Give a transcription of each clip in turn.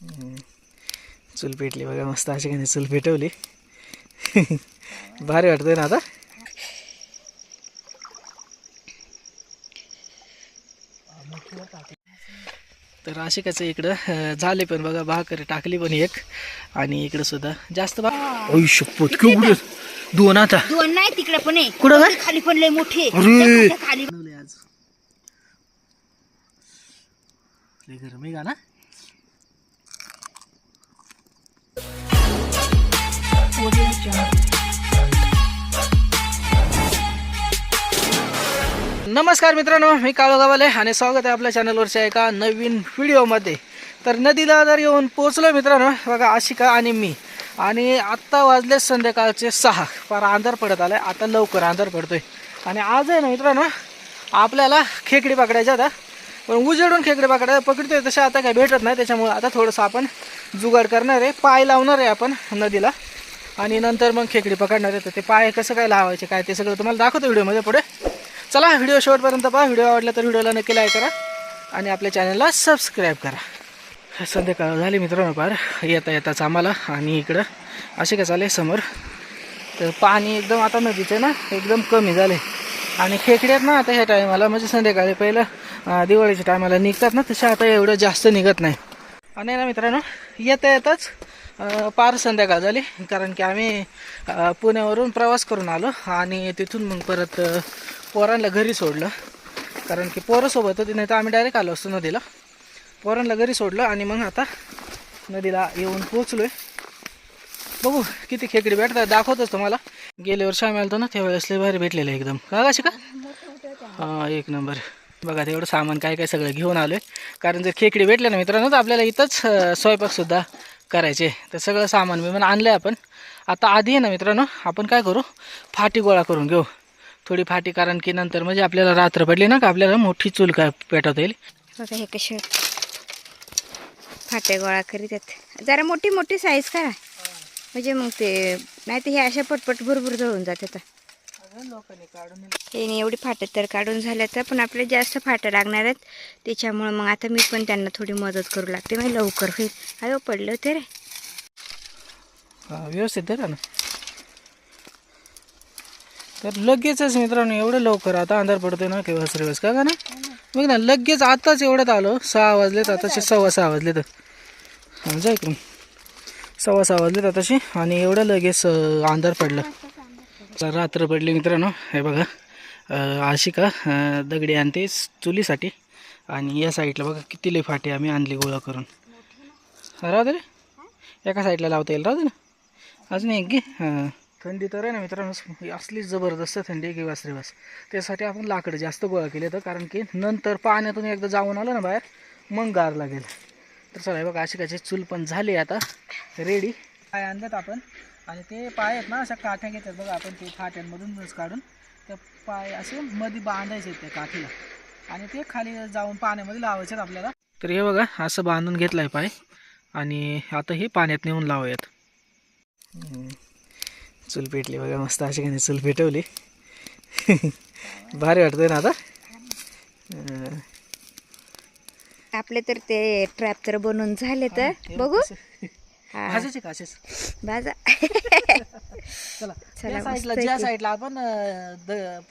चूल पेटली बघा, मस्त अशी काही चूल पेटवली. भारी वाटतंय ना आता. तर आशिकाचं इकडं झाले पण बघा, भाकर टाकली पण एक, आणि इकडं सुद्धा जास्त शपथ केवढे दोन. आता दोन नाही, तिकडे पण आहे. कुठं काय खाली पण लय मोठे. अरे खाली आज लय गरम आहे का ना. नमस्कार मित्रांनो, मी काळू गावाले आणि स्वागत आहे आपल्या चॅनलवरच्या एका नवीन व्हिडिओमध्ये. तर नदीला जर येऊन पोहोचलो मित्रांनो बघा, आशिका आणि मी. आणि आत्ता वाजले संध्याकाळचे 6. फार अंधार पडत आलाय आता, लवकर अंधार पडतोय. आणि आज आहे ना मित्रांनो, आपल्याला खेकडी पकडायच्या आता. पण उजेडून खेकडी पकडतोय तशा आता काही भेटत नाही, त्याच्यामुळे आता थोडंसं आपण जुगाड करणार आहे. पाय लावणार आहे आपण नदीला, आणि नंतर मग खेकडी पकडणार आहे. तर ते पाय कसं काय लावायचे काय ते सगळं तुम्हाला दाखवतो व्हिडिओमध्ये पुढे. चला व्हिडिओ शेवटपर्यंत पहा. व्हिडिओ आवडला तर व्हिडिओला नक्की लाईक करा आणि आपल्या चॅनलला सबस्क्राईब करा. संध्याकाळ झाली मित्रांनो पार येताच आम्हाला. आणि इकडं असे काय चालले समोर, तर पाणी एकदम आता नदीचं ना एकदम कमी झाले. आणि खेकड्यात ना आता ह्या टायमाला म्हणजे संध्याकाळी पहिलं दिवाळीच्या टायमाला निघतात ना, तशा आता एवढं जास्त निघत नाही. आणि ना मित्रांनो येताच पार संध्याकाळ झाली, कारण की आम्ही पुण्यावरून प्रवास करून आलो. आणि तिथून मग परत पोरांना घरी सोडलं, कारण की पोरंसोबत होती, नाही तर आम्ही डायरेक्ट आलो असतो नदीला. पोरांना घरी सोडलं आणि मग आता नदीला येऊन पोचलो आहे. बघू किती खेकडी भेटतात, दाखवतोच तुम्हाला. गेल्या वर्षी आम्ही आलो ना त्यावेळेस लय भारी भेटलेलं एकदम. का कशी का हां एक नंबर. बघा तेवढं सामान काय काय सगळं घेऊन आलो आहे, कारण जर खेकडी भेटले ना मित्रांनो तर आपल्याला इथंच स्वयंपाकसुद्धा करायचे. तर सगळं सामान मी आणलं आहे आपण. आता आधी आहे ना मित्रांनो, आपण काय करू, फाटी गोळा करून घेऊ थोडी फाटी, कारण की नंतर म्हणजे आपल्याला रात्र पडली ना का आपल्याला मोठी चूल काय पेटवता येईल. बघा हे कसे फाटे गोळा करीत आहेत. जरा मोठी मोठी साईज करा, म्हणजे मग ते नाही तर हे अशा पटपट भरपूर जळून जातात. लोकांनी काढून हे एवढी फाटे तर काढून झाल्या तर, पण आपल्याला जास्त फाटे लागणार आहेत. त्याच्यामुळं मग आता मी पण त्यांना थोडी मदत करू लागते, म्हणजे लवकर होईल. अयो पडलं होते रे. व्यवस्थित धरा ना. तर लगेचच मित्रांनो एवढं लवकर आता अंधार पडतोय ना किंवा सर्वच का ना. मग ना लगेच आताच एवढ्यात आलो. 6 वाजलेत आताशी, 6:15 वाजले. तर जाय की 6:15 वाजलेत आताशी, आणि एवढं लगेच अंधार पडलं. रात्र पडली मित्रांनो. हे बघा आशिका दगडी आणते चुलीसाठी, आणि या साईडला बघा किती लय फाटे आम्ही आणली गोळा करून. राहू दे रे, एका साईडला लावता येईल. राहू दे ना, अजून एक घे. हां थंडी तर आहे ना मित्रांनो, असली जबरदस्त थंडी की वास रे वास. त्यासाठी आपण लाकडं जास्त गोळा केले तर, कारण की नंतर पाण्यातून एकदा जाऊन आलं ना बाहेर मग गार लागेल. तर चला बघा आशिकाची चूल पण झाली आता रेडी. पाय आणतात आपण, आणि ते पाय आहेत ना अशा काठ्या घेतात बघा आपण, ते फाट्यांमधूनच काढून त्या पाय असे मध्ये बांधायचे त्या काठीला, आणि ते खाली जाऊन पाण्यामध्ये लावायचे आपल्याला. तर हे बघा असं बांधून घेतलं आहे पाय, आणि आता हे पाण्यात नेऊन लावूयात. चूल पेटली बघा, मस्त अशी काही चूल पेटवली. भारी वाटतंय ना आता. आपले तर ते ट्रॅप तर बनवून झाले. तर बघू भाजायचे का असेच बाजा. चला त्या साईडला, ज्या साईडला आपण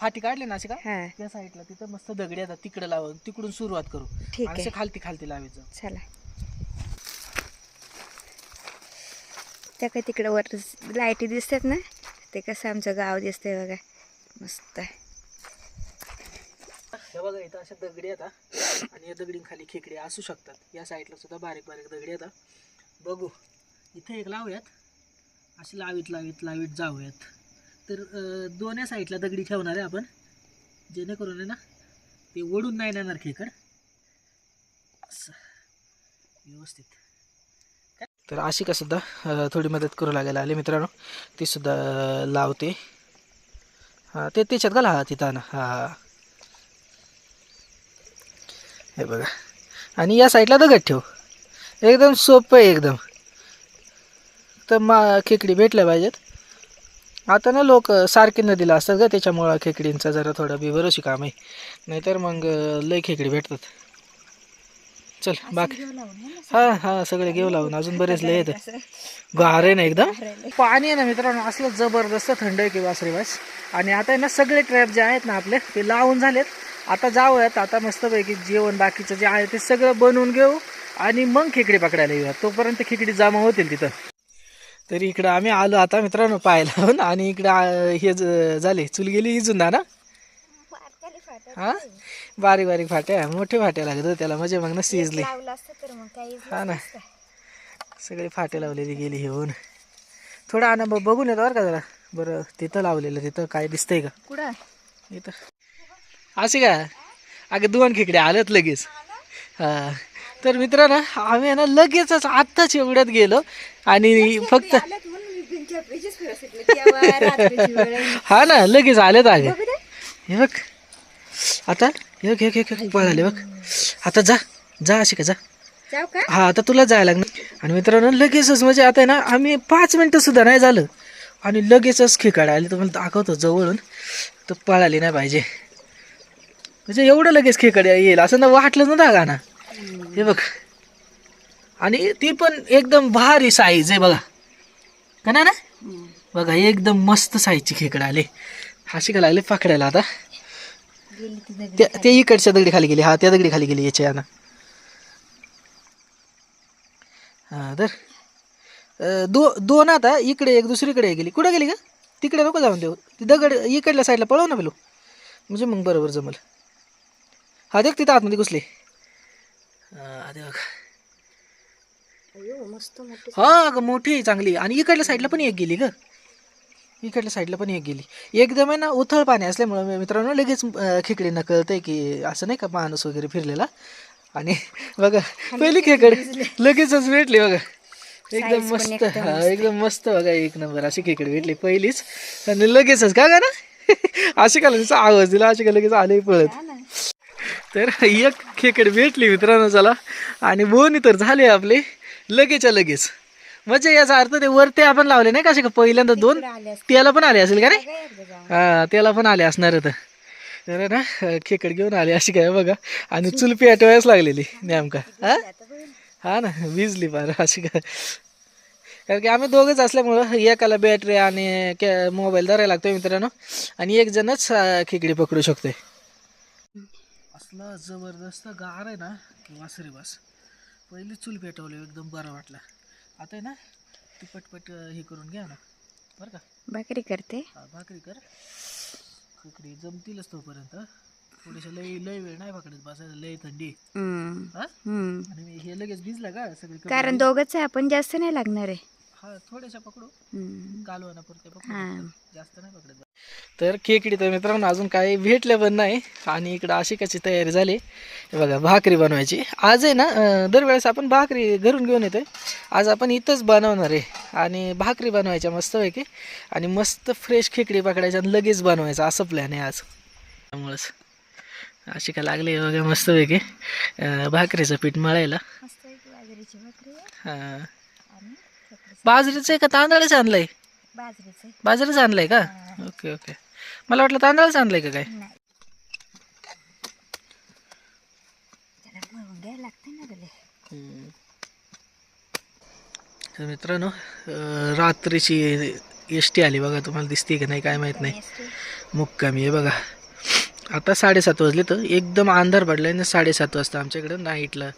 फाटी काढली ना अशी का, हा त्या साईडला तिथं मस्त दगडी आता तिकडे लावू, तिकडून सुरुवात करू. ठीक आहे, खालती खालती लावायचं. चला. त्या काही तिकडं वर लाईटी दिसतात ना, ते कसं आमचं गाव दिसतंय बघा, मस्त. हे बघा इथं अशा दगडी आता, आणि या दगडींखाली खेकडे असू शकतात. या साईडला सुद्धा बारीक बारीक दगडी आता. बघू इथे एक लावूयात, अशी लावीत लावीत लावीत जाऊयात. तर दोन्ही साईडला दगडी ठेवणार आहे आपण, जेणेकरून आहे ना ते ओढून नाही नेणार खेकड असं व्यवस्थित. तर आशिका सुद्धा थोडी मदत करू लागायला आली मित्रांनो, ती सुद्धा लावते. हां ते त्याच्यात घाला, हा तिथं ना. हां हे बघा, आणि या साईडला दगड ठेव. एकदम सोपं आहे एकदम. तर खेकडी भेटल्या पाहिजेत. आता ना लोक सारखे नदीला असतात का, त्याच्यामुळं खेकडींचा जरा थोडा बिभरोशी काम आहे, नाहीतर मग लय खेकडी भेटतात. चल बाकी हा हा सगळे घेऊ लावून अजून बरेच लय येत गार आहे ना एकदम पाणी आहे ना मित्रांनो असलं जबरदस्त थंड आहे की वासरी वास आणि आता आहे ना सगळे ट्रॅप जे आहेत ना आपले ते लावून झालेत आता जाऊयात आता मस्तपैकी जेवण बाकीचं जे आहे ते सगळं बनवून घेऊ आणि मग खेकडी पकडायला येऊया तोपर्यंत खेकडी जमा होतील तिथं तरी इकडं आम्ही आलो आता मित्रांनो पाहायला आणि इकडं हे झाले चूल गेली इजून ना हा बारीक बारीक फाट्या मोठे फाट्या लागत त्याला म्हणजे मग नसती इजली हा ना सगळे फाटे लावलेली गेली हे होऊन थोडं आणा बघून येतो बरं का जरा बरं तिथं लावलेलं तिथं काय दिसतंय का कुठं इथं असे का अगं 2 खेकडे आलेत लगेच हा तर मित्रांनो आम्ही ना लगेचच आत्ताच एवढ्यात गेलो आणि फक्त हा ना लगेच आलेत अगं हे बघ आता हे पळाले बघ आता जा जा अशी का जा हा आता तुला जायला लागणार आणि मित्रांनो लगेचच म्हणजे आता आहे ना आम्ही 5 मिनिटं सुद्धा नाही झालं आणि लगेचच खेकडे आले तुम्हाला दाखवतो जवळून तर पळाली नाही पाहिजे म्हणजे एवढं लगेच खेकडे येईल असं ना वाटलं नव्हतं का ना हे बघ आणि ती पण एकदम भारी साईज आहे बघा का ना बघा एकदम मस्त साईजची खेकडे आले अशी का लागले पकडायला आता ते इकडच्या दगडी खाली गेली हा त्या दगडी खाली गेली याच्या यानं हा तर दोन आता इकडे एक दुसरीकडे गेली कुठं गेली का तिकडे नको जाऊन देऊ ती दगड इकडल्या साईडला पळव ना पेलो म्हणजे मग बरोबर जमल हा देख तिथं आतमध्ये घुसली हा मोठी आहे चांगली आणि इकडल्या साईडला पण एक गेली ग इकडल्या साईडला पण एक गेली एकदम आहे ना उथळ पाणी असल्यामुळे मित्रांनो लगेच खेकडींना कळतंय की असं नाही का माणूस वगैरे फिरलेला आणि बघा पहिली खेकडे लगेचच भेटली बघा एकदम मस्त हा एकदम मस्त बघा 1 नंबर अशी खेकडे भेटली पहिलीच आणि लगेचच का ना अशी का लगेच आवाज दिला अशी का लगेच आले पळत तर एक खेकडे भेटली मित्रांनो चला आणि बोनी तर झाले आपले लगेचच्या लगेच म्हणजे याचा अर्थ ते वरती आपण लावले नाही का असे का पहिल्यांदा 2 त्याला पण आले असेल का रे हा त्याला पण आले असणार तर ना खेकड घेऊन आले अशी काय बघा आणि चूल पेटवायच लागलेली नेमका हा ना भिजली फार अशी काय कारण की आम्ही दोघंच असल्यामुळं एकाला बॅटरी आणि मोबाईल धरायला लागतोय मित्रांनो आणि एक जणच खेकडी पकडू शकतोय असला जबरदस्त गार आहे ना की वासरी बस पहिली चूल पेटवली एकदम बरं वाटलं आता आहे ना ती पटपट हे करून घ्या ना बरं का भाकरी करते भाकरी कर खेकडी जमतीलच तोपर्यंत थोडीशी लय वेळ नाही पकडत बसायला लय थंडी आणि हे लगेच भिजला का सगळी कारण दोघंच आहे आपण जास्त नाही लागणार आहे हा थोड्याशा पकडू कालवणा पुरते पकडू जास्त नाही पकडत तर खेकडी तर मित्रांनो अजून काही भेटल्या पण नाही आणि इकडं आशिकाची तयारी झाली बघा भाकरी बनवायची आज आहे ना दरवेळेस आपण भाकरी घरून घेऊन येतोय आज आपण इथंच बनवणार आहे आणि भाकरी बनवायच्या मस्तपैकी आणि मस्त फ्रेश खेकडी पकडायच्या आणि लगेच बनवायचं असं प्लॅन आहे आज त्यामुळंच आशिका लागली बघा मस्तपैकी भाकरीचं पीठ मळायला हां बाजरीचं आहे का तांदळाच आणलंय बाजरीच आणलंय का ओके ओके मला वाटलं तांदळाच आणलंय का काय तर मित्रांनो रात्रीची एसटी आली बघा तुम्हाला दिसते का नाही काय माहित नाही मुक्कामी आहे बघा आता 7:30 वाजले तर एकदम अंधार पडलाय ना 7:30 वाजता आमच्याकडं नाईटला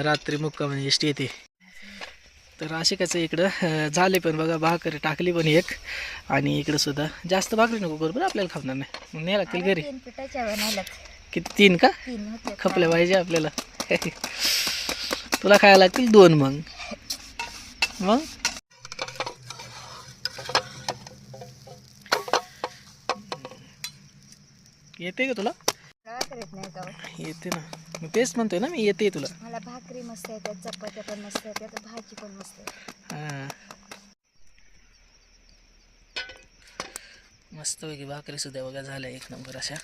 रात्री मुक्कामी एसटी येते तर आशिकाचं इकडं झाले पण बघा भाकरी टाकली पण एक आणि इकडं सुद्धा जास्त भाकरी नको करू बरं आपल्याला खाणार नाही मग नाही लागतील घरी किती 3 का खपल्या पाहिजे आपल्याला तुला खायला लागतील 2 मग येते का तुला येते ना मी तेच म्हणतोय ना मी येते तुला मला भाकरी मस्त येतात चपात्या पण मस्त येतात भाजी पण मस्त येते हां मस्तपैकी भाकरी सुद्धा बघा झाल्या 1 नंबर अशा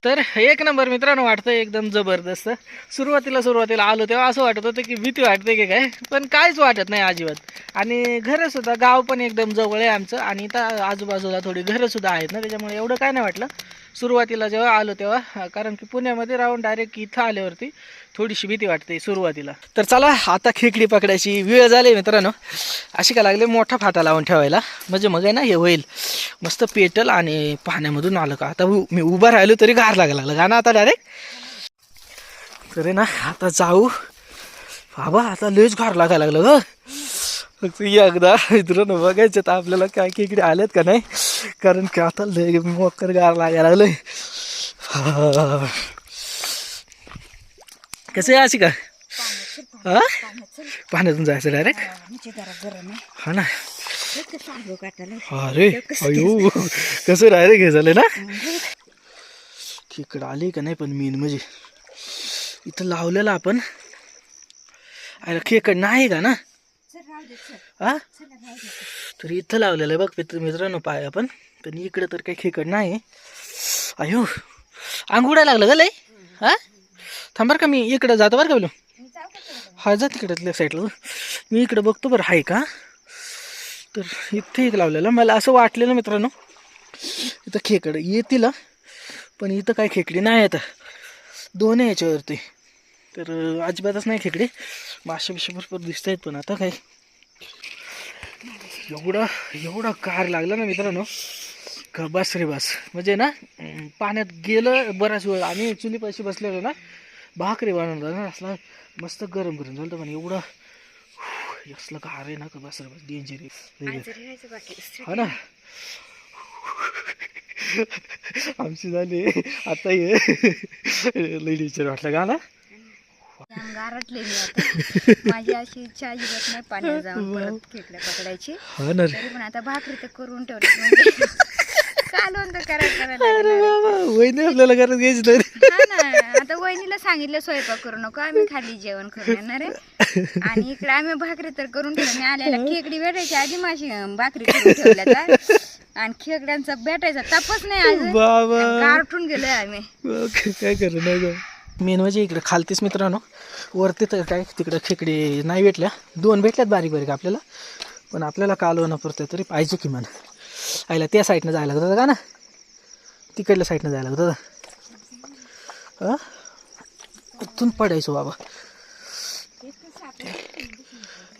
तर 1 नंबर मित्रांनो वाटतं एकदम जबरदस्त सुरुवातीला आलो तेव्हा असं वाटत होतं की भीती वाटते की काय पण काहीच वाटत नाही अजिबात आणि घरंसुद्धा गाव पण एकदम जवळ आहे आमचं आणि इथं आजूबाजूला थोडी घरंसुद्धा आहेत ना त्याच्यामुळे एवढं काय नाही वाटलं सुरुवातीला जेव्हा आलो तेव्हा, कारण की पुण्यामध्ये राहून डायरेक्ट इथं आल्यावरती थोडीशी भीती वाटते सुरुवातीला. तर चला आता खेकडी पकडायची वेळ झाली मित्रांनो. अशी का लागले मोठा फाटा लावून ठेवायला, म्हणजे मग आहे ना हे होईल मस्त पेटल. आणि पाण्यामधून आलं का आता मी उभा राहिलो तरी गार लागायला लागलं का ना आता डायरेक्ट. तर ना आता जाऊ बाबा, आता लयच गार लागायला लागलं ग. फक्त एकदा मित्रांनो बघायचं तर आपल्याला काय खेकडे आलेत का नाही, कारण की आता लय मोकर गार लागायला लागलंय. कसं आहे अशी का हा पाण्यातून जायचं डायरेक्ट. हा ना. अरे अयो कसं डायरेक्ट हे झालं ना. खेकडं आली का नाही पण मेन म्हणजे इथं लावलेलं आपण अरे खेकड नाही का ना. हा तर इथं लावलेलं आहे बघ मित्रांनो पाय आपण, पण इकडं तर काही खेकड नाही. अयो अंग उडायला लागलं ग लय. हा थांब बरं का मी इकडं जातो बरं का बोलू. हा जा तिकडे साईडला मी इकडं बघतो बरं आहे का. तर इथे एक लावलेलं मला असं वाटलेलं मित्रांनो इथं खेकड येतील, पण इथं काही खेकडी नाही आता दोन आहे याच्यावरती. तर अजिबातच नाही खेकडे. मासे बिशे भरपूर दिसत आहेत, पण आता काय एवढा कार लागला ना मित्रांनो का बस रे बस. म्हणजे ना पाण्यात गेलं बराच वेळ आणि चुली पैसे बसलेलो ना भाकरी बनवलं ना असला मस्त गरम गरम झालं. पण एवढं असलं कार आहे ना का बस रे बस डेंजर हा ना. आमची झाली आता ये लई डेंजर वाटलं का ना. गारटले मी आता. माझी अशी इच्छा अजिबात नाही पाण्यात जाऊन परत खेकड्या पकडायची. हा ना तरी पण आता भाकरी तर करून ठेवली म्हणजे कालवण तर करायला वहिनी आपल्याला करत घ्यायची तरी. हा ना. आता वहिनीला सांगितलं स्वयंपाक करू नको, आम्ही खाली जेवण करून येणार आहे. आणि इकडे आम्ही भाकरी तर करून ठेवली. मी आल्याला खेकडी भेटायची आधी माझी भाकरी करून ठेवल्या आणि खेकड्यांचा भेटायचा तापच नाही अजून. गारठून गेलोय आम्ही. काय करू नाही मेन म्हणजे इकडे खालतीच मित्रांनो. वरती तर काय तिकडे खेकडी नाही भेटल्या, दोन भेटल्यात बारीक बारीक आपल्याला. पण आपल्याला कालवणं पुरतं तरी पाहिजे किमान. आईला त्या साईडनं जायला लागतं का ना, तिकडल्या साईडनं जायला लागतं. इथून पडायचो बाबा.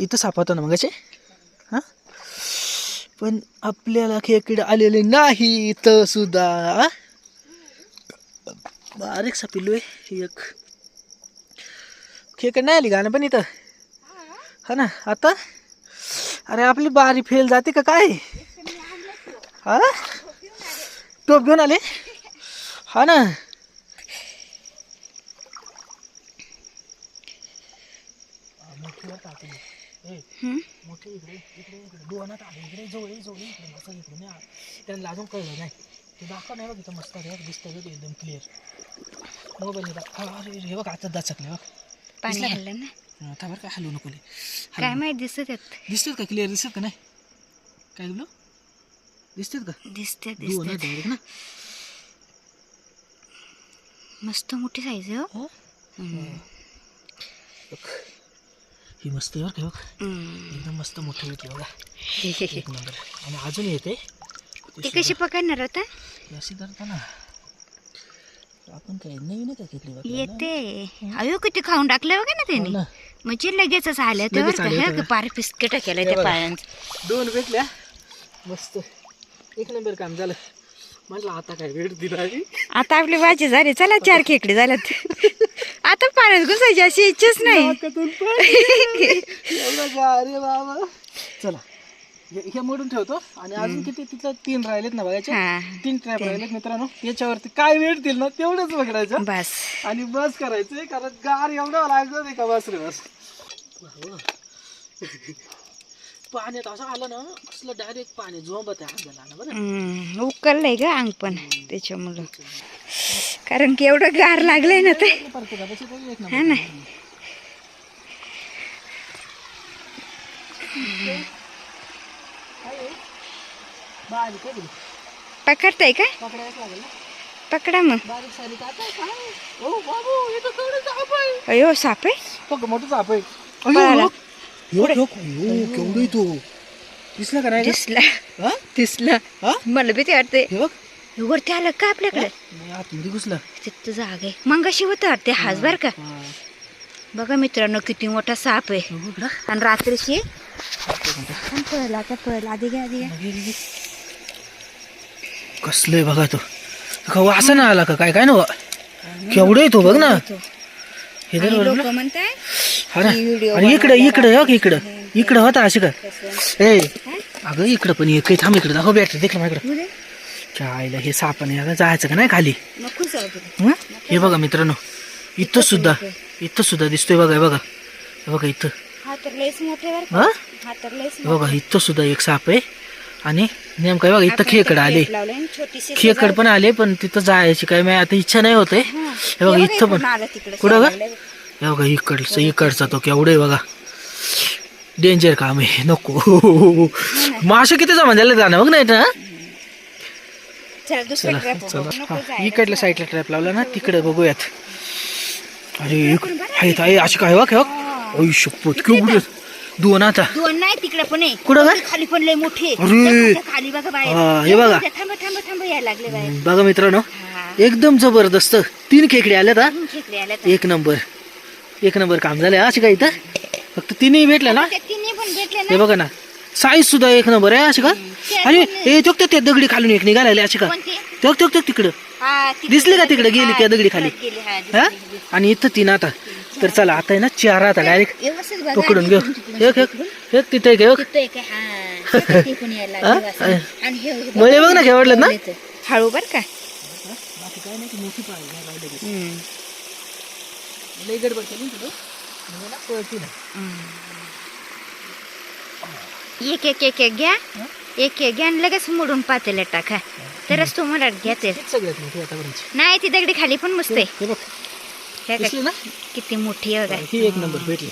इथं सापडतो ना मग असे. हां पण आपल्याला खेकडे आलेले नाही इथं सुद्धा. बारीक सापिलो आहे एक खेकड नाही आली गाणं पण इथं. हा ना आता अरे आपली बारी फेल जाते का काय. हा टोप घेऊन आले. हा ना मोठे इकडे इकडे इकडे दोनात आले इकडे जवळ इकडे मस्त इकडे नाही त्यांना अजून कळलं नाही. ते दाखव नाही बघ इथं मस्त दिसतं बघ एकदम क्लिअर मोबाईल. अरे हे बघ आता दाचकले बघ पाणी हल्लं ना. आता बरं काय हलवू नको. काय माहिती दिसतात का क्लिअर दिसतात का नाही काय बोलू दिसतात का. दिसते डायरेक्ट ना मस्त मोठी साईज आहे हो. ही मस्त आहे बघ एकदम मस्त मोठी भेटली बघा एक नंबर. आणि अजून येते ते कशी पकडणार होता अशी करता ना आपण काय नवीन का घेतली येते. अयो किती खाऊन टाकलं बघा ना त्याने. म्हणजे लगेचच आल्या तेव्हा पार पिस्केट केलं त्या पायांचं. दोन भेटल्या मस्त एक नंबर काम झालं. म्हटलं आता काय वेळ दिला. आता आपली भाजी झाली. चला 4 खेकडे झाल्यात. आता पाण्यात घुसायची अशी इच्छाच नाही. अरे बाबा चला हे मोडून ठेवतो. आणि अजून किती तिथं 3 राहिलेत ना बघायचे. 3 ट्रॅप राहिलेत मित्रांनो. याच्यावरती काय भेटतील ना तेवढंच पकडायचं बस आणि बस करायचं. कारण गार एवढं लागतं नाही का बस रे बस. पाण्यात असं आलं ना कसलं डायरेक्ट पाणी झोंबत आहे अंगाला ना बरं. उकललंय ग अंग पण त्याच्यामुळं. कारण की एवढं गार लागलंय ना ते. हा ना पकडताय का पकडा मग. अयो साप आहे मोठं साप आहे. केवढं तो दिसला का नाही. दिसला मला भीती वाटते. हे वरती आलं का आपल्याकडे? नाही आतमध्ये घुसला. तिथं जागा आहे. मंगाशी होतं ते हाच बर का. हा. बघा मित्रांनो किती मोठा साप आहे. बघू इकडं. आणि रात्रीची कोणतं? पळला आता पळला आधी घ्या आधी घ्या. कसलंय बघा तो का वासा ना आला का काय काय ना केवढं आहे तो बघ ना हे तर बरोबर लोक ना. म्हणताय हा ना की व्हिडिओ आणि इकडे इकडे हो इकडं इकडं होता अशी का कसं ए अगं इकडं पण एक काही थांब इकडं दाखव बॅटरी देखलं माझ्याकडं उद्या क्या आईला हे सापाने अगं जायचं का नाही खाली नको जाऊ. हं? हे बघा मित्रांनो इथं सुद्धा दिसतोय बघा हे बघा हे बघा इथं हा तर लयच मोठे बर हा हा तर लयच हे बघा इथं सुद्धा एक साप आहे आणि नेमकं बघा इथं खेकड आले छोटीशी खेकड पण आले पण तिथं जायची काय माझी आता इच्छा नाही होते हे बघा इथं पण कुठं ग हे बघा इकडचा तो केवढे बघा डेंजर काम आहे नको मासे किती जमा झाले जाणं बघ नाही ना चला चला हा इकडल्या साईडला ट्रॅप लावला ना तिकडे बघूयात अरे आहे अशी काय बघ आई शपथ केवढे दोन आता दोन नाही तिकडे पण आहे कुठं काय खाली पण लय मोठे अरे खाली बघा हा, बाहेर हे बघा थांबा थांबा थांबा यायला लागले बाहेर बघा मित्रांनो हा एकदम जबरदस्त 3 खेकडे आल्यात हा खेकडे आल्या एक नंबर काम झालंय अशी काय इथं फक्त 3 भेटल्या ना त्या तिन्ही पण भेटले हे ना बघा ना साईज सुद्धा एक नंबर आहे अशी का अरे हे तो त्या दगडी खालून एक निघाला अशी का कोणते तो तिकडं हा तिकडे दिसली का तिकडे गेली त्या दगडी खाली गेले हा हा आणि इथं 3 आता तर चला आता आहे ना 4 आता डायरेक्ट व्यवस्थित बघा पकडून घेऊ एक तिथे घेऊ तिथं एक आहे, हा ते पण यायला लागले हा? वासना. आणि हे मळे बघ ना केवढलं ना हळू बर का एक एक एक एक घ्या एक एक घ्या आणि लगेच मोडून पातेला टाका तरच तुम्हाला घ्यायचे सगळ्यात मोठी आतापर्यंत नाही ती दगडी खाली पण मस्त आहे हे बघ हे का? दिसली ना किती मोठी आहे बघा ही एक नंबर भेटली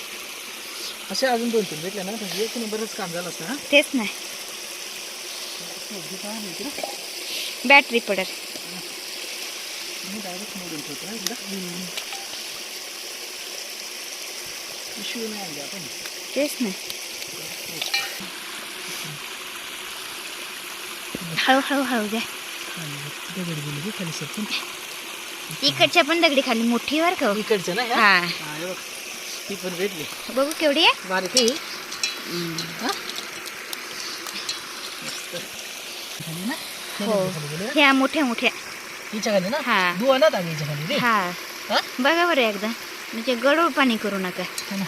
असे अजून 2-3 भेटले ना पण एक नंबरच काम झालं असतं हा तेच नाही बॅटरी पडत मी डायरेक्ट मोडून ठेवतो ना इकडं पिशवी नाही आणली आपण तेच नाही हळू हळू हळू द्या दगड गेली की खाली सरकून इकडच्या पण दगडी खाली मोठी वर का हो? इकडचं ना ह्या? हा हा, हे बघ ती पण भेटली बघू केवढी आहे बारीक आहे हा? मस्त. खाली ना हो खाली गेली ना? ह्या मोठ्या मोठ्या हिच्या खाली ना हा. दुवानात आली हिच्या खाली रे हा हा? बघा बरं एकदा म्हणजे गडूळ पाणी करू नका हा ना.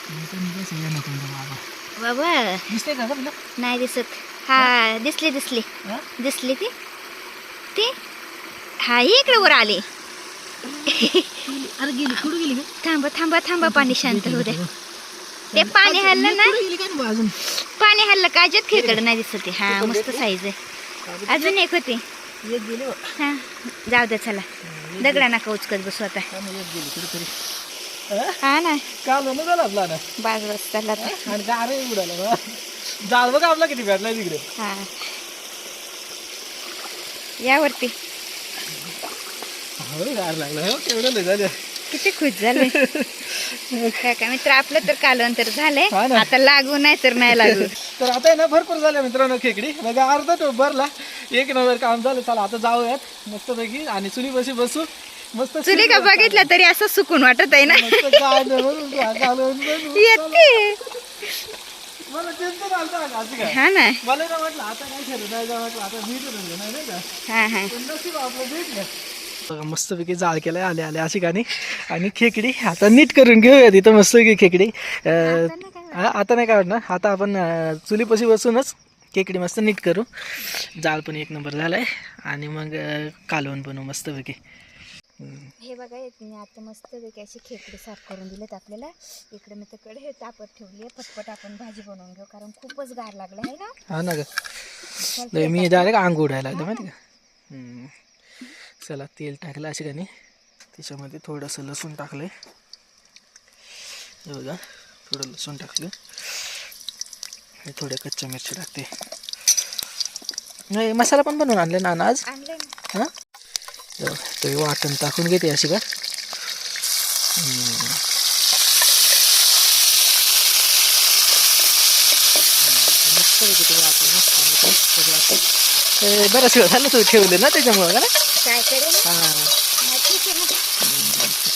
मी तर निघायचं सगळ्या नकोंचा बाबा बाबा दिसते का तुला नाही दिसत हा दिसली दिसली हा? दिसली ती ती हा ही इकडे वर आली अरे गेली कुठं गेली का थांबा थांबा थांबा पाणी शांत होऊ द्या ते पाणी हल्लं ना गेली का ना अजून पाणी हल्लं का अजित खिळकडे नाही दिसत हा मस्त साईज आहे अजून एक होती एक गेली बघ. हा जाऊ द्या चला दगडा नका उचकत बसू आता हा ना, एक गेली कुठेतरी हा ना काल म्हणून झाला आपला ना बाज बसताला आणि गारे उडाला बा जाळ बघा आपला किती भेटलाय तिकडे हा यावरती हो गार लागला हो केवढं लय झालं किती खुश झाले काय मित्र आपलं तर कालवण तर झालंय हा ना. आता लागू नाही तर नाही लागू तर आता आहे ना भरपूर झाल्या मित्रांनो खेकडी मग अर्धा तो भरला एक नंबर काम झालं चला आता जाऊयात मस्तपैकी आणि चुली बशी बसू मस्त चुली का बघितलं तरी असं सुकून वाटत आहे ना मस्त गाणं म्हणून घालून बनवून. येते मला टेन्शन आलं होतं असं काय हा ना मला ना म्हटलं आता काय खरं नाही जा म्हटलं आता भेटून नाही का हा हा पण नशीब आपलं भेटलं बघा मस्तपैकी जाळ केलाय आले आले अशी गाणी आणि खेकडी आता नीट करून घेऊया तिथं मस्तपैकी खेकडी आता नाही काय वाटणार आता आपण चुलीपाशी बसूनच खेकडी मस्त नीट करू जाळ पण एक नंबर झालाय आणि मग कालवण बनवू मस्तपैकी हे बघा मी आता मस्त पैकी अशी खेकडी साफ करून दिलेत आपल्याला इकडे मी तिकडे हे तापत ठेवली पटपट आपण भाजी बनवून घेऊ कारण खूपच गार लागला आहे ना हा ना ग मी डायरेक्ट अंग उडायला लागलं माहिती का चला तेल टाकलं अशी गाणी त्याच्यामध्ये थोडंसं लसूण टाकलंय हे बघा थोडं लसूण टाकलं आणि थोड्या कच्च्या मिरच्या टाकते नाही मसाला पण बनवून आणले ना आज आणलंय हां तरी वाटण टाकून घेते अशी का मस्त वाटण बरंच वेळ झालं तू ठेवलं ना त्याच्यामुळं का ना. काय करेल हां ठीक आहे ना.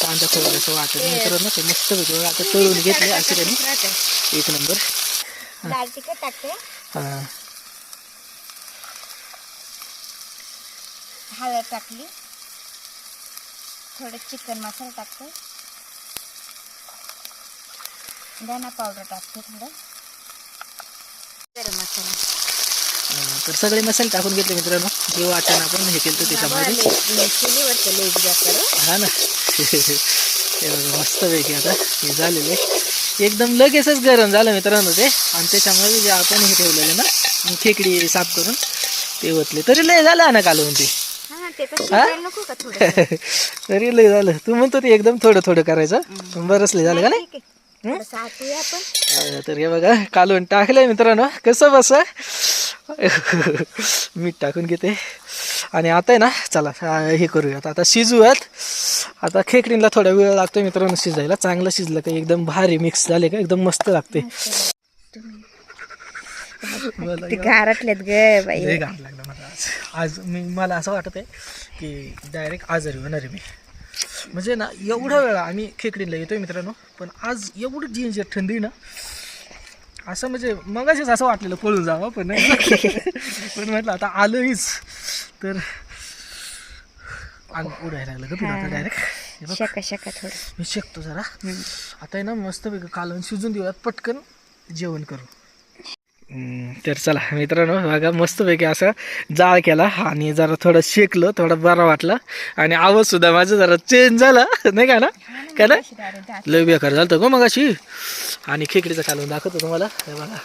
कांदा थोडंसं वाटत मित्रांनो ते मस्त वेगळं आता तळून घेतले असे त्यांनी राहतं. एक नंबर. लाल तिखट टाकते, हां हळद टाकली, थोडं चिकन मसाला टाकते, धना पावडर टाकते, थोडं गरम मसाला. तर सगळे मसाले टाकून घेतले मित्रांनो जे वाटण आपण हे केलं होतं त्याच्यामध्ये. चुलीवरचं लेप जातं. हा ना. हे बघा मस्तपैकी आता हे झालेले एकदम लगेचच गरम झालं मित्रांनो ते. आणि त्याच्यामध्ये जे आपण हे ठेवलेले ना खेकडी साफ करून ते ओतले तरी लय झालं ना कालवून ते. हा ते तर शिजायला नको का थोडं. तरी लय झालं. तू म्हणतो ते एकदम थोडं थोडं करायचं बरंच लय झालं का नाही. ठीक आहे, थोडंसं आटूया आपण. तर हे बघा कालवण टाकलंय मित्रांनो कसं बस. मीठ टाकून घेते आणि आता आहे ना चला हे करूयात आता शिजूयात. आता खेकडीला थोडा वेळ लागतो मित्रांनो शिजायला. चांगलं शिजलं का एकदम भारी मिक्स झाले का एकदम मस्त लागते. ते गारटलेत ग बाई. लय घाम लागला मला आज मला असं वाटत आहे की डायरेक्ट आजारी होणार आहे मी. म्हणजे ना एवढा वेळा आम्ही खेकडीला येतोय मित्रांनो पण आज एवढं डेंजर थंडी ना असं म्हणजे मगाशीच असं वाटलेलं पळून जावं पण नाही. पण म्हटलं आता आलोहीच तर अंग उडायला लागलं का आता डायरेक्ट. शका शका थोडं मी शेकतो जरा. आता आहे ना मस्तपैकी कालवण शिजून देऊयात पटकन जेवण करू. तर चला मित्रांनो बघा मस्तपैकी असं जाळ केला आणि जरा थोडं शेकलं थोडं बरा वाटला आणि आवाज सुद्धा माझा जरा चेंज झाला नाही का ना. का ना लय बेकार झालं होतं मग अशी. आणि खेकडीचं कालवण दाखवतो तुम्हाला. हे बघा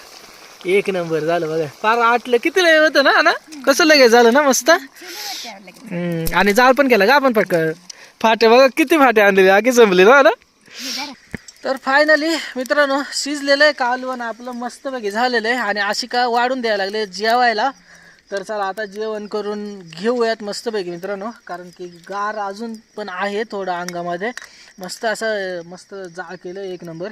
एक नंबर झालं बघा. फार आटलं किती लय होतं ना ना कसं लगेच झालं ना मस्त. आणि जाळ पण केला का आपण पटकन. फाटे बघा किती फाटे आणलेले आगी जमले ना ना. तर फायनली मित्रांनो शिजलेलं आहे कालवण आपलं मस्तपैकी झालेलं आहे आणि आशिका वाढून द्यायला लागले जेवायला. तर चला आता जेवण करून घेऊयात मस्तपैकी मित्रांनो कारण की गार अजून पण आहे थोडं अंगामध्ये. मस्त असं मस्त जाळ केलं एक नंबर.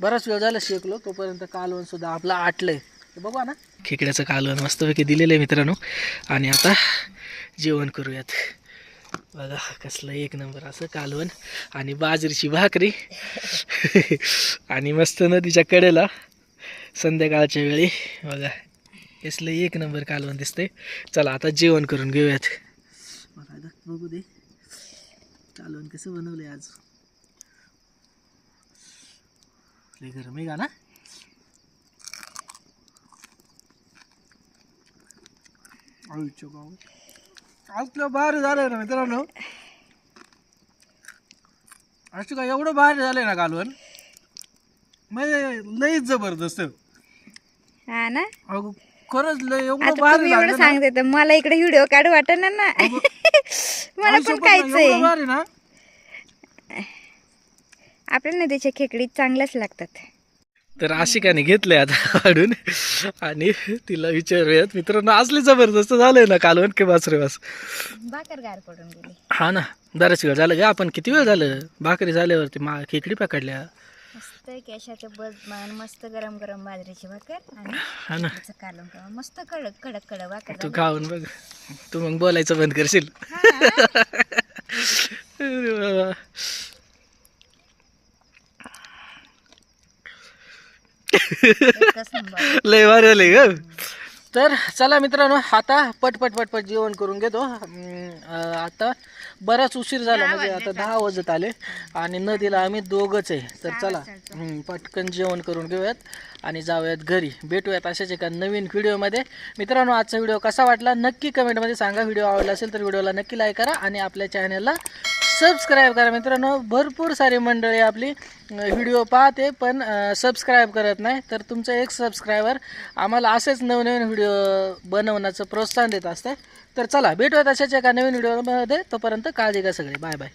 बराच वेळ झाला शेकलो तोपर्यंत कालवण सुद्धा आपलं आटलंय. बघू ना खेकड्याचं कालवण मस्तपैकी दिलेलं आहे मित्रांनो आणि आता जेवण करूयात. बघा कसलं एक नंबर असं कालवण आणि बाजरीची भाकरी आणि मस्त नदीच्या कडेला संध्याकाळच्या वेळी बघा कसलं एक नंबर कालवण दिसतंय. चला आता जेवण करून घेऊयात. बघू दे कालवण कसं बनवलंय आज. लय गरम आहे का ना. आज तुला भारी झालंय ना मित्रांनो. आज का एवढं भारी झालंय ना कालवण म्हणजे लईच जबरदस्त. हा ना अगं खरंच लय एवढं आता भारी तुम्ही एवढं लागलं ना. सांगते तर मला इकडे व्हिडिओ काढू वाटत ना. मला पण खायचंय. एवढं भारी ना आपल्या नदीच्या खेकडी चांगल्याच लागतात. तर आशिकाने घेतलंय आता काढून आणि तिला विचारूयात मित्रांनो असले जबरदस्त झालंय ना कालवण के बासरे बास. भाकर गार पडून गेली. हा ना बराच वेळ झालं का आपण किती वेळ झालं भाकरी झाल्यावरती खेकडी पकडल्या. मस्त केशाचं बस मस्त गरम गरम बाजरीची भाकर आणि हा ना कालवण करून मस्त कडक कडक कडक भाकर तू खाऊन बघ. तू मग बोलायचं बंद करशील. अरे बाबा. लय भारी आले ग. तर चला मित्रांनो आता पटपट पटपट जेवण करून घेतो. आता बराच उशीर झाला म्हणजे आता 10 वाजत आले आणि नदीला आम्ही दोघंच आहे. तर चला पटकन जेवण करून घेऊयात आणि जाऊयात घरी. भेटूयात अशाच एका नवीन व्हिडिओमध्ये. मित्रांनो आजचा व्हिडिओ कसा वाटला नक्की कमेंटमध्ये सांगा. व्हिडिओ आवडला असेल तर व्हिडिओला नक्की लाईक करा आणि आपल्या चॅनलला सबस्क्राईब करा. मित्रांनो भरपूर सारी मंडळी आपली व्हिडिओ पाहते पण सबस्क्राईब करत नाही. तर तुमचं एक सबस्क्रायबर आम्हाला असेच नवनवीन व्हिडिओ बनवण्याचं प्रोत्साहन देत असते. तर चला भेटूयात अशाच एका नवीन व्हिडिओमध्ये. तोपर्यंत काळजी घ्या सगळे. Bye bye.